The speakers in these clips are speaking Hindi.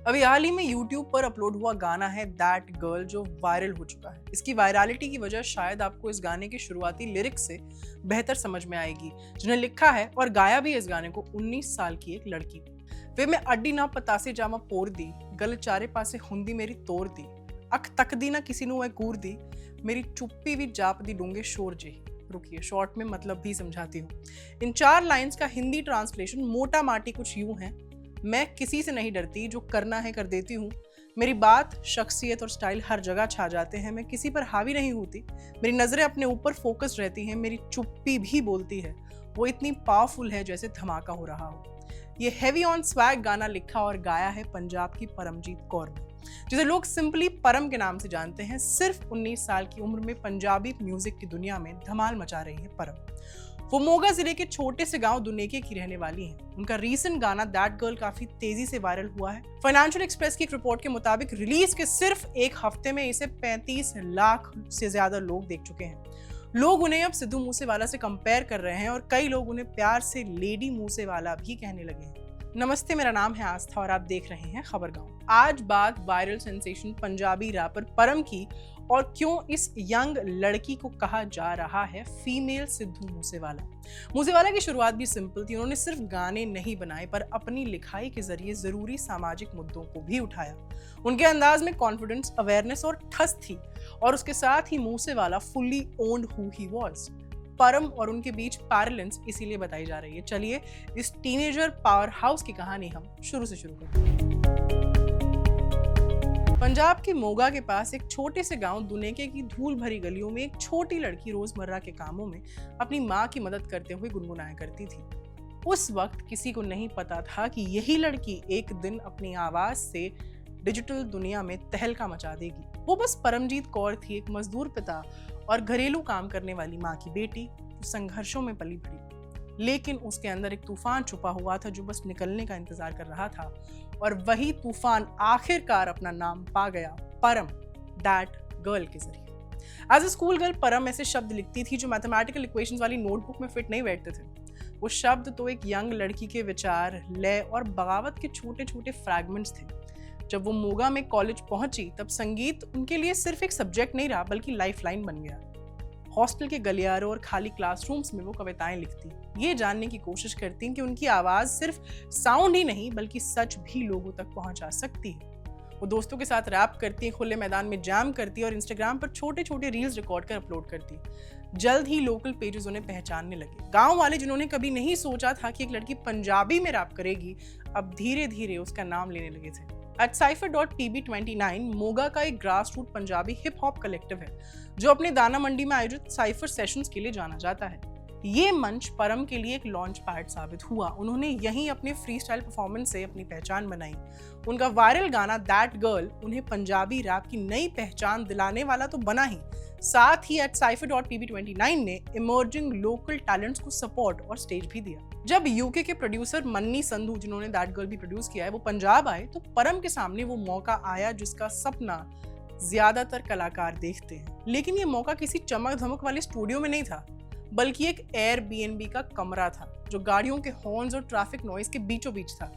अभी हाल ही में YouTube पर अपलोड हुआ गाना है दैट गर्ल जो वायरल हो चुका है। इसकी वायरलिटी की वजह शायद आपको इस गाने के शुरुआती लिरिक्स से बेहतर समझ में आएगी, जिन्हें लिखा है और गाया भी इस गाने को 19 साल की एक लड़की। वे मैं अड्डी ना पतासे जामा पोर दी, गल चारे पासे हुंदी मेरी तोड़ दी, अख तकदी ना किसी नु कूर दी, मेरी चुप्पी भी जाप दी डूंगे शोर जे। रुकिए, शॉर्ट में मतलब भी समझाती हूँ। इन 4 लाइंस का हिंदी ट्रांसलेशन मोटा माटी कुछ यूं है। मैं किसी से नहीं डरती, जो करना है कर देती हूँ। मेरी बात, शख्सियत और स्टाइल हर जगह छा जाते हैं। मैं किसी पर हावी नहीं होती। मेरी नज़रें अपने ऊपर फोकस रहती हैं। मेरी चुप्पी भी बोलती है। वो इतनी पावरफुल है जैसे धमाका हो रहा हो। ये हैवी ऑन स्वैग गाना लिखा और गाया है पंजाब की परमजीत कौर ने, जिसे लोग सिंपली परम के नाम से जानते हैं। सिर्फ 19 साल की उम्र में पंजाबी म्यूजिक की दुनिया में धमाल मचा रही है परम। वो मोगा जिले के छोटे से गांव दुनेके की रहने वाली हैं। उनका रीसेंट गाना दैट गर्ल काफी तेजी से वायरल हुआ है। फाइनेंशियल एक्सप्रेस की एक रिपोर्ट के मुताबिक रिलीज के सिर्फ एक हफ्ते में इसे 35 लाख से ज्यादा लोग देख चुके हैं। लोग उन्हें अब सिद्धू मूसेवाला से कंपेयर कर रहे हैं और कई लोग उन्हें प्यार से लेडी मूसेवाला भी कहने लगे हैं। नमस्ते, मेरा नाम है आस्था और आप देख रहे हैं खबरगांव। आज बात वायरल सेंसेशन पंजाबी रैपर परम की, और क्यों इस यंग लड़की को कहा जा रहा है फीमेल सिद्धू मूसेवाला। मूसेवाला की शुरुआत भी सिंपल थी। उन्होंने सिर्फ गाने नहीं बनाए पर अपनी लिखाई के जरिए जरूरी सामाजिक मुद्दों को भी उठाया। उनके अंदाज में कॉन्फिडेंस, अवेयरनेस और ठस थी, और उसके साथ ही Moosewala fully owned who he was. Param और उनके बीच पैरेलल्स इसीलिए बताई जा रही है। चलिए इस टीनेजर पावर हाउस की कहानी हम शुरू से शुरू करते हैं। पंजाब के मोगा के पास एक छोटे से गांव दुनेके की धूल भरी गलियों में एक छोटी लड़की रोजमर्रा के कामों में अपनी माँ की मदद करते हुए गुनगुनाया करती थी। उस वक्त किसी को नहीं पता था कि यही लड़की एक दिन अपनी आवाज से डिजिटल दुनिया में तहलका मचा देगी। वो बस परमजीत कौर थी, एक मजदूर पिता और घरेलू काम करने वाली माँ की बेटी, जो संघर्षों में पली बड़ी। लेकिन उसके अंदर एक तूफान छुपा हुआ था जो बस निकलने का इंतजार कर रहा था, और वही तूफान आखिरकार अपना नाम पा गया, परम, दैट गर्ल के जरिए। एज ए स्कूल गर्ल परम ऐसे शब्द लिखती थी जो मैथमेटिकल इक्वेशंस वाली नोटबुक में फिट नहीं बैठते थे। वो शब्द तो एक यंग लड़की के विचार, लय और बगावत के छोटे छोटे फ्रैगमेंट्स थे। जब वो मोगा में कॉलेज पहुंची तब संगीत उनके लिए सिर्फ एक सब्जेक्ट नहीं रहा बल्कि लाइफलाइन बन गया। हॉस्टल के गलियारों और खाली क्लासरूम्स में वो कविताएं लिखती, ये जानने की कोशिश करती कि उनकी आवाज सिर्फ साउंड ही नहीं बल्कि सच भी लोगों तक पहुंचा सकती है। वो दोस्तों के साथ रैप करती, खुले मैदान में जैम करती और इंस्टाग्राम पर छोटे छोटे रील्स रिकॉर्ड कर अपलोड करती। जल्द ही लोकल पेजेस उन्हें पहचानने लगे। गांव वाले जिन्होंने कभी नहीं सोचा था कि एक लड़की पंजाबी में रैप करेगी, अब धीरे धीरे उसका नाम लेने लगे थे। @cypher.pb29 मोगा का एक grass root Punjabi hip hop collective है जो अपने दाना मंडी में आयोजित साइफर सेशंस के लिए जाना जाता है। ये मंच परम के लिए एक लॉन्च पैड साबित हुआ। उन्होंने यहीं अपने फ्री स्टाइल परफॉर्मेंस से अपनी पहचान बनाई। उनका वायरल गाना दैट गर्ल उन्हें पंजाबी रैप की नई पहचान दिलाने वाला तो बना ही, साथ ही @cypher.pb29 ने इमर्जिंग लोकल टैलेंट्स को सपोर्ट और स्टेज भी दिया। जब यूके के प्रोड्यूसर मन्नी संधू, जिन्होंने दैट गर्ल भी प्रोड्यूस किया है, वो पंजाब आए तो परम के सामने वो मौका आया जिसका सपना ज्यादातर कलाकार देखते हैं। लेकिन ये मौका किसी चमक धमक वाले स्टूडियो में नहीं था, बल्कि एक एयरबीएनबी का कमरा था जो गाड़ियों के हॉर्न्स और ट्रैफिक नॉइज के बीचों बीच था,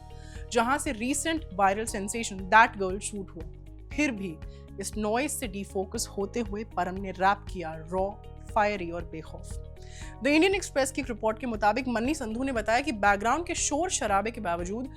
जहां से recent viral sensation that girl shoot हुआ। फिर भी इस नॉइज से डिफोकस होते हुए परम ने रैप किया, रॉ, फायरी और बेखौफ। द इंडियन एक्सप्रेस की रिपोर्ट के मुताबिक मन्नी संधू ने बताया कि बैकग्राउंड के शोर शराबे के बावजूद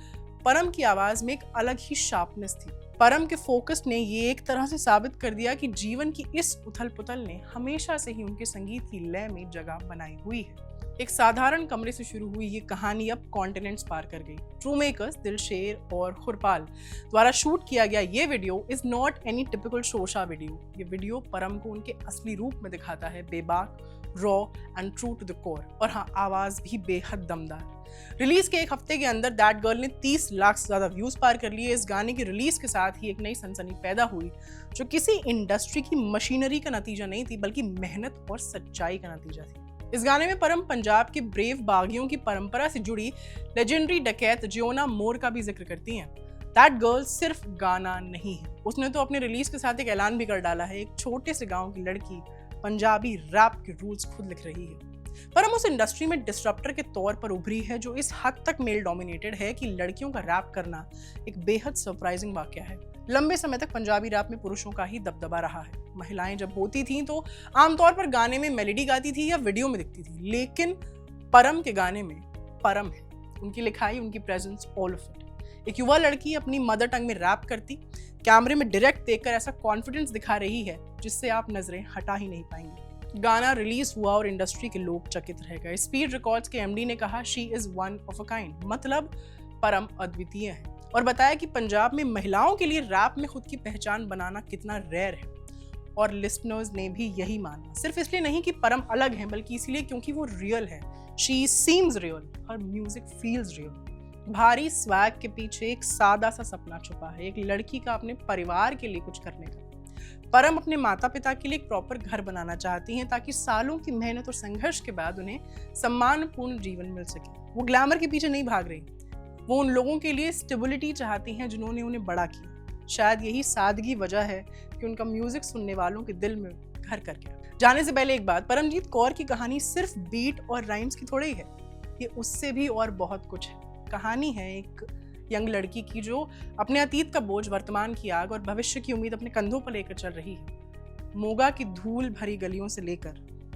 परम की आवाज में एक अलग ही शार्पनेस थी। परम के फोकस ने ये एक तरह से साबित कर दिया कि जीवन की इस उथल पुथल ने हमेशा से ही उनके संगीत की लय में जगह बनाई हुई है। एक साधारण कमरे से शुरू हुई ये कहानी अब कॉन्टिनेंट्स पार कर गई। ट्रू मेकर्स दिलशेर और खुरपाल द्वारा शूट किया गया ये video is not any typical शोशा वीडियो। ये वीडियो परम को उनके असली रूप में दिखाता है, बेबाक, raw and true to the core, और हाँ, आवाज भी बेहद दमदार। रिलीज के एक हफ्ते के अंदर दैट गर्ल ने 30 लाख से ज्यादा व्यूज पार कर लिए। इस गाने की रिलीज के साथ ही एक नई सनसनी पैदा हुई जो किसी इंडस्ट्री की मशीनरी का नतीजा नहीं थी बल्कि मेहनत और सच्चाई का नतीजा थी। इस गाने में परम पंजाब के ब्रेव बागियों की परंपरा से जुड़ी लेजेंडरी डकैत जियोना मोर का भी जिक्र करती हैं। दैट गर्ल सिर्फ गाना नहीं है, उसने तो अपने रिलीज के साथ एक ऐलान भी कर डाला है। एक छोटे से गांव की लड़की पंजाबी रैप के रूल्स खुद लिख रही है। परम उस इंडस्ट्री में डिसरप्टर के तौर पर उभरी है जो इस हद तक मेल डोमिनेटेड है कि लड़कियों का रैप करना एक बेहद सरप्राइजिंग वाकया है। लंबे समय तक पंजाबी रैप में पुरुषों का ही दबदबा रहा है। महिलाएं जब होती थीं तो आमतौर पर गाने में मेलोडी गाती थी या वीडियो में दिखती थी, लेकिन परम के गाने में परम है, उनकी लिखाई, उनकी प्रेजेंस, ऑल ऑफ इट। एक युवा लड़की अपनी मदर टंग में रैप करती, कैमरे में डायरेक्ट देखकर ऐसा कॉन्फिडेंस दिखा रही है जिससे आप नजरें हटा ही नहीं पाएंगे। गाना रिलीज हुआ और इंडस्ट्री के लोग चकित रह गए। स्पीड रिकॉर्ड्स के एमडी ने कहा she is one of a kind, मतलब परम अद्वितीय है, और बताया कि पंजाब में महिलाओं के लिए रैप में खुद की पहचान बनाना कितना रेयर है। और लिसनर्स ने भी यही माना, सिर्फ इसलिए नहीं कि परम अलग है, बल्कि इसलिए क्योंकि वो रियल है। She seems real, her music feels real. भारी स्वैग के पीछे एक सादा सा सपना छुपा है, एक लड़की का अपने परिवार के लिए कुछ करने का। परम अपने माता पिता के लिए एक प्रॉपर घर बनाना चाहती हैं ताकि सालों की मेहनत और संघर्ष के बाद उन्हें सम्मानपूर्ण जीवन मिल सके। वो ग्लैमर के पीछे नहीं भाग रही, वो उन लोगों के लिए स्टेबिलिटी चाहती हैं जिन्होंने उन्हें बड़ा किया। शायद यही सादगी वजह है कि उनका म्यूजिक सुनने वालों के दिल में घर कर गया। जाने से पहले एक बात, परमजीत कौर की कहानी सिर्फ बीट और राइम्स की थोड़ी है, ये उससे भी और बहुत कुछ है। कहानी है एक यंग लड़की की जो अपने अतीत का बोझ, वर्तमान की आग और भविष्य की उम्मीद अपने कंधों पर लेकर चल रही है। मोगा की धूल भरी गलियों से लेकर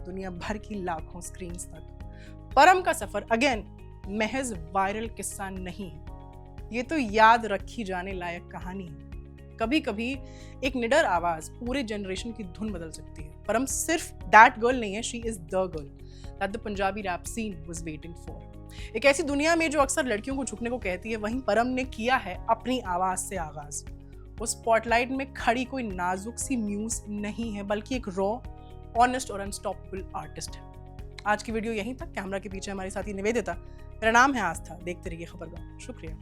दुनिया भर की लाखों स्क्रीन्स तक परम का सफर अगेन महज वायरल किस्सा नहीं है, ये तो याद रखी जाने लायक कहानी है। कभी कभी एक निडर आवाज पूरे जनरेशन की धुन बदल सकती है। परम सिर्फ दैट गर्ल नहीं है, she is the girl that the Punjabi rap scene was waiting for. एक ऐसी दुनिया में जो अक्सर लड़कियों को झुकने को कहती है, वहीं परम ने किया है अपनी आवाज से आगाज। वो स्पॉटलाइट में खड़ी कोई नाजुक सी म्यूज नहीं है, बल्कि एक रॉ, ऑनेस्ट और अनस्टॉपेबल आर्टिस्ट है। आज की वीडियो यहीं तक। कैमरा के पीछे हमारी साथी निवेदिता, मेरा नाम है आस्था। देखते रहिए खबरगार। शुक्रिया।